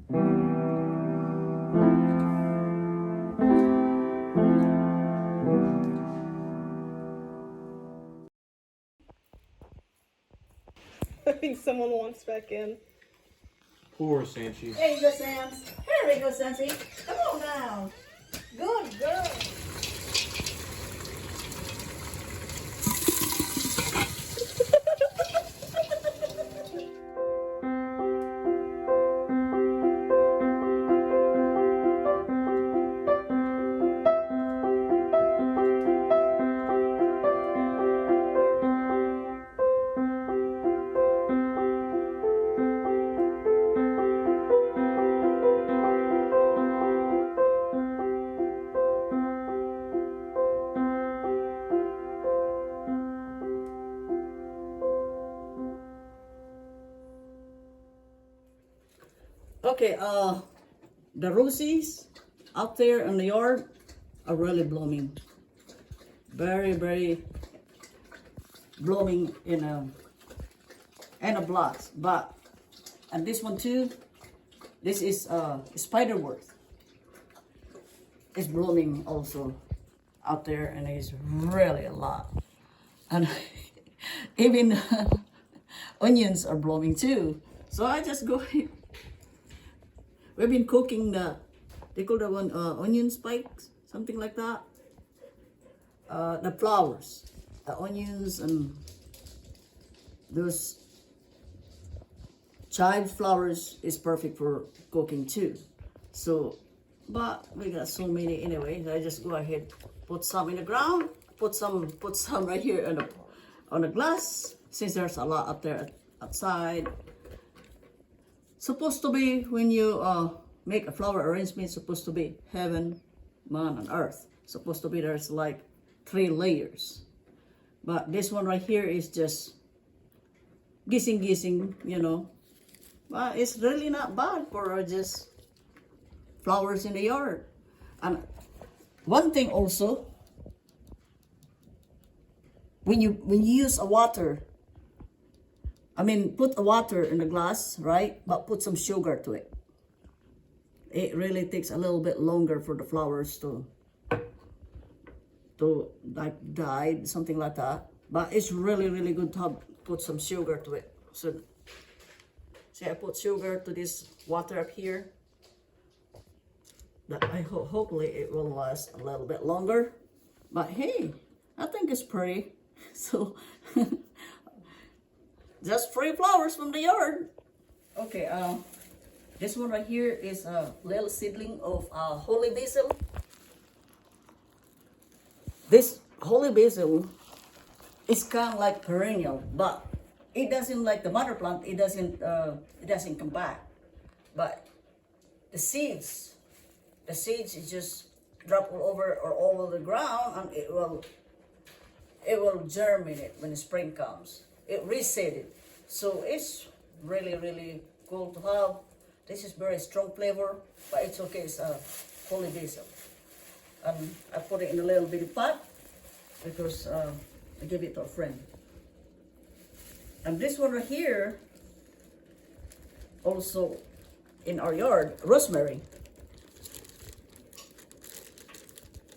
I think someone wants back in. Poor Sanchi. There you go, Sans. Here we go, Sansy. Come on now. Good girl. Okay, the roses out there in the yard are really blooming. Very, very blooming in a blocks. But, and this one too, this is spiderwort. It's blooming also out there, and it's really a lot. And even onions are blooming too. So I just go we've been cooking they call that one onion spikes, something like that. The flowers, the onions, and those chive flowers is perfect for cooking too. So, but we got so many anyway. So I just go ahead, put some in the ground, put some right here on the glass, since there's a lot up there outside. Supposed to be, when you make a flower arrangement, supposed to be heaven, man, and earth. Supposed to be there's like 3 layers. But this one right here is just guessing, you know. But it's really not bad for just flowers in the yard. And one thing also, when you use a water, put a water in the glass, right? But put some sugar to it. It really takes a little bit longer for the flowers to like die, something like that. But it's really, really good to put some sugar to it. So, see, I put sugar to this water up here. That hopefully it will last a little bit longer. But hey, I think it's pretty. So. Just free flowers from the yard. Okay, this one right here is a little seedling of holy basil. This holy basil is kind of like perennial, but it doesn't like the mother plant. It doesn't come back. But the seeds is just drop all over the ground, and it will germinate when the spring comes. It reseeded, so it's really, really cool to have. This is very strong flavor, but it's okay. It's holy basil, and I put it in a little bitty pot because I give it to a friend. And this one right here, also in our yard, rosemary.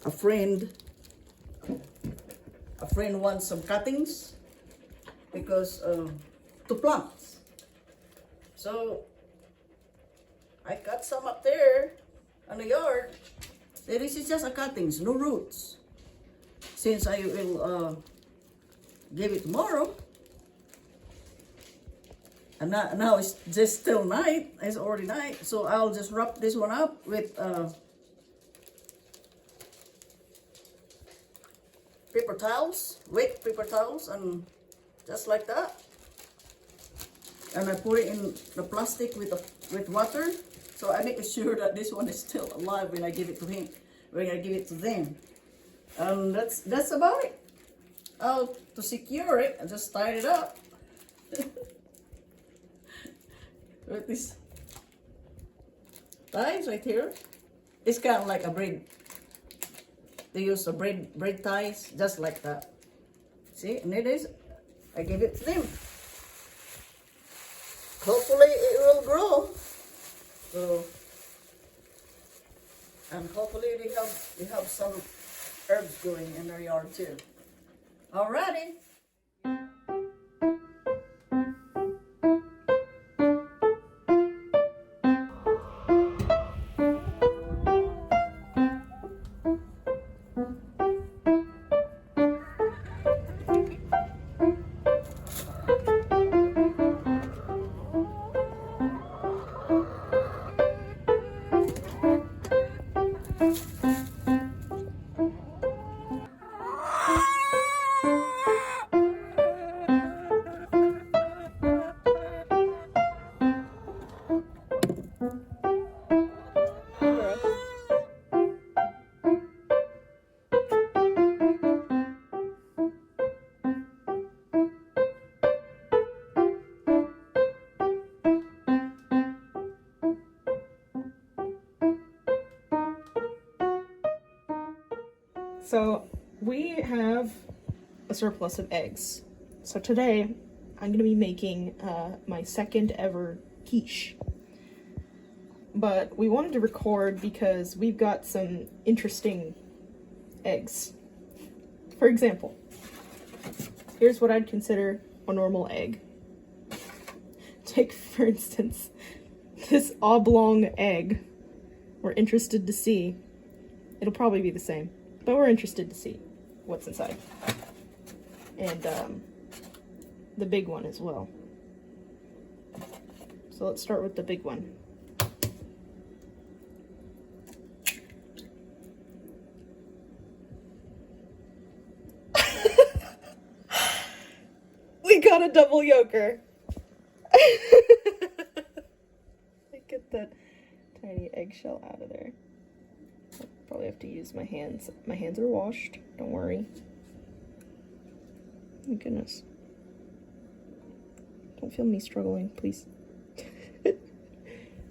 A friend wants some cuttings because to plants. So I cut some up there in the yard. This is just a cuttings, no roots. Since I will give it tomorrow, and now it's just still night. It's already night, so I'll just wrap this one up with paper towels, wet paper towels, and just like that. And I put it in the plastic with water, so I make sure that this one is still alive when I give it to him, when I give it to them. And that's about it. To secure it, I just tied it up with this ties right here. It's kind of like a braid. They use the braid ties just like that. See, and it is. I give it to them. Hopefully it will grow. So, and hopefully they have some herbs growing in their yard too. Alrighty. So we have a surplus of eggs. So today I'm going to be making my second ever quiche. But we wanted to record because we've got some interesting eggs. For example, here's what I'd consider a normal egg. Take, for instance, this oblong egg. We're interested to see. It'll probably be the same, but we're interested to see what's inside. And the big one as well. So let's start with the big one. We got a double yolker. Get that tiny eggshell out of there. I'll probably have to use my hands. My hands are washed, don't worry. Oh, goodness. Don't feel me struggling, please. There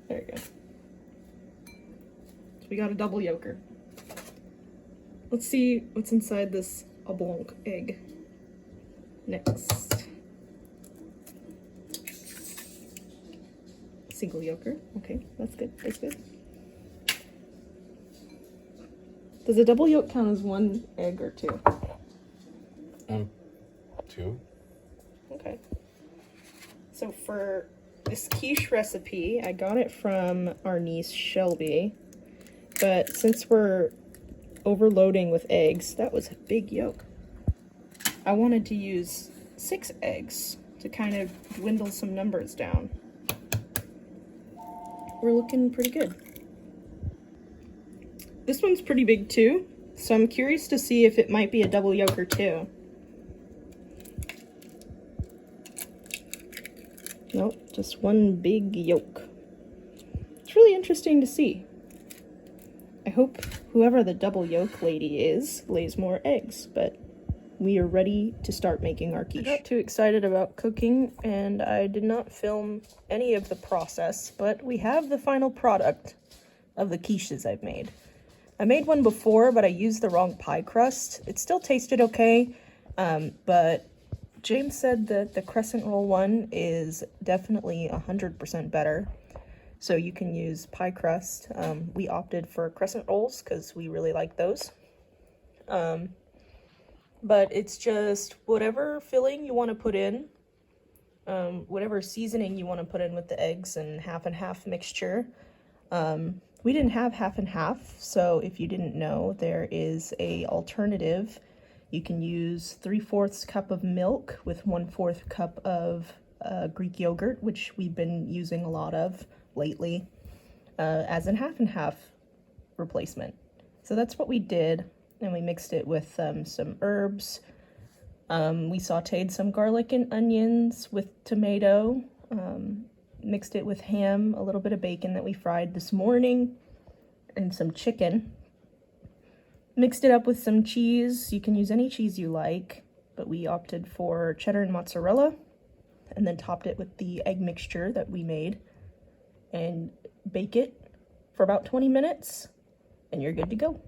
we go. So we got a double yolker. Let's see what's inside this oblong egg. Next. Single yolker. Okay, that's good. That's good. Does a double yolk count as one egg or two? Two. Okay. So for this quiche recipe, I got it from our niece Shelby, but since we're overloading with eggs, that was a big yolk. I wanted to use 6 eggs to kind of dwindle some numbers down. We're looking pretty good. This one's pretty big too, so I'm curious to see if it might be a double yolker too. Nope, just one big yolk. It's really interesting to see. I hope whoever the double yolk lady is lays more eggs, but we are ready to start making our quiche. I got too excited about cooking and I did not film any of the process, but we have the final product of the quiches I've made. I made one before, but I used the wrong pie crust. It still tasted okay, but James said that the crescent roll one is definitely 100% better. So you can use pie crust. We opted for crescent rolls because we really like those. But it's just whatever filling you want to put in, whatever seasoning you want to put in with the eggs and half mixture. We didn't have half and half, so if you didn't know, there is a alternative. You can use 3/4 cup of milk with 1/4 cup of Greek yogurt, which we've been using a lot of lately, as an half and half replacement. So that's what we did, and we mixed it with some herbs. We sauteed some garlic and onions with tomato, mixed it with ham, a little bit of bacon that we fried this morning, and some chicken. Mixed it up with some cheese. You can use any cheese you like, but we opted for cheddar and mozzarella, and then topped it with the egg mixture that we made, and bake it for about 20 minutes, and you're good to go.